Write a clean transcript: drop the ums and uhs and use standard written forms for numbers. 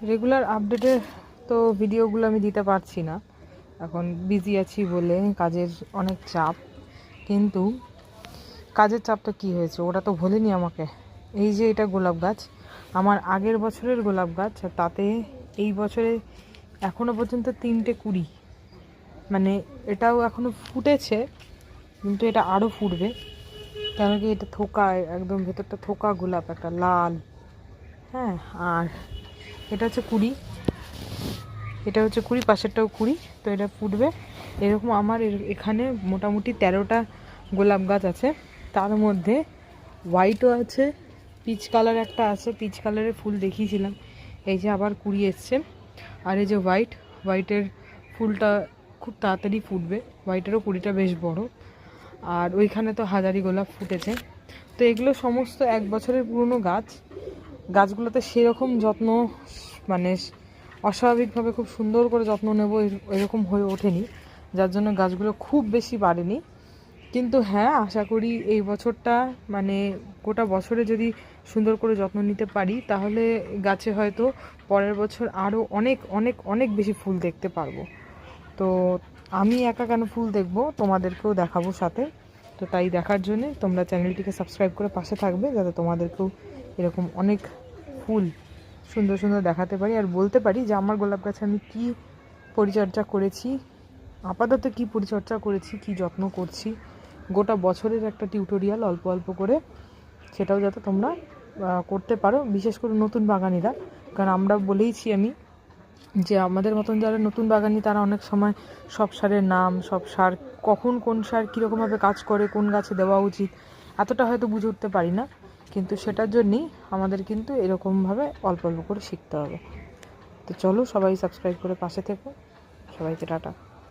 Regular আপডেটে তো ভিডিওগুলো আমি দিতে পারছি না, এখন বিজি আছি বলে, কাজের অনেক চাপ। কিন্তু কাজের চাপটা কি হয়েছে, ওটা তো ভোলেনি আমাকে। এই যে এটা গোলাপ গাছ, আমার আগের বছরের গোলাপ গাছ, আর তাতে এই বছরে এখনো পর্যন্ত 3টে কুড়ি, মানে এটাও এখনো ফুটেছে, কিন্তু এটা আরও ফুটবে। কেন কি, এটা থোকা, একদম ভেতরটা থোকা গোলাপ, একটা লাল। হ্যাঁ, আর এটা হচ্ছে কুড়ি, এটা হচ্ছে কুড়ি, পাশেরটাও কুড়ি, তো এটা ফুটবে। এরকম আমার এখানে মোটামুটি 13টা গোলাপ গাছ আছে। তার মধ্যে হোয়াইটও আছে, পিচ কালার একটা আছে, পিচ কালারের ফুল দেখিয়েছিলাম, এই যে আবার কুড়ি এসছে। আর এই যে হোয়াইটের ফুলটা খুব তাড়াতাড়ি ফুটবে, হোয়াইটেরও কুড়িটা বেশ বড়। আর ওইখানে তো হাজারি গোলাপ ফুটেছে। তো এগুলো সমস্ত 1 বছরের পুরনো গাছ। গাছগুলোতে সেরকম যত্ন, মানে অস্বাভাবিকভাবে খুব সুন্দর করে যত্ন নেব এরকম হয়ে ওঠেনি, যার জন্য গাছগুলো খুব বেশি বাড়েনি। কিন্তু হ্যাঁ, আশা করি এই বছরটা, মানে গোটা বছরে যদি সুন্দর করে যত্ন নিতে পারি, তাহলে গাছে হয়তো পরের বছর আরও অনেক অনেক অনেক বেশি ফুল দেখতে পারবো। তো আমি একা কেন ফুল দেখবো, তোমাদেরকেও দেখাবো সাথে। তো তাই দেখার জন্যে তোমরা চ্যানেলটিকে সাবস্ক্রাইব করে পাশে থাকবে, যাতে তোমাদেরকেও এরকম অনেক ফুল সুন্দর সুন্দর দেখাতে পারি, আর বলতে পারি যে আমার গোলাপ গাছে আমি কী পরিচর্যা করেছি, আপাতত কী পরিচর্যা করেছি, কী যত্ন করছি, গোটা বছরের একটা টিউটোরিয়াল অল্প অল্প করে, সেটাও যাতে তোমরা করতে পারো, বিশেষ করে নতুন বাগানিরা। কারণ আমরা বলেইছি আমি যে আমাদের মতন যারা নতুন বাগানি, তারা অনেক সময় সব সারের নাম, সব সার কখন কোন সার কীরকমভাবে কাজ করে, কোন গাছে দেওয়া উচিত, এতটা হয়তো বুঝে উঠতে পারি না। কিন্তু সেটার জন্যই আমাদের কিন্তু এরকমভাবে অল্প অল্প করে শিখতে হবে। তো চলো, সবাই সাবস্ক্রাইব করে পাশে থেকো। সবাইকে টাটা।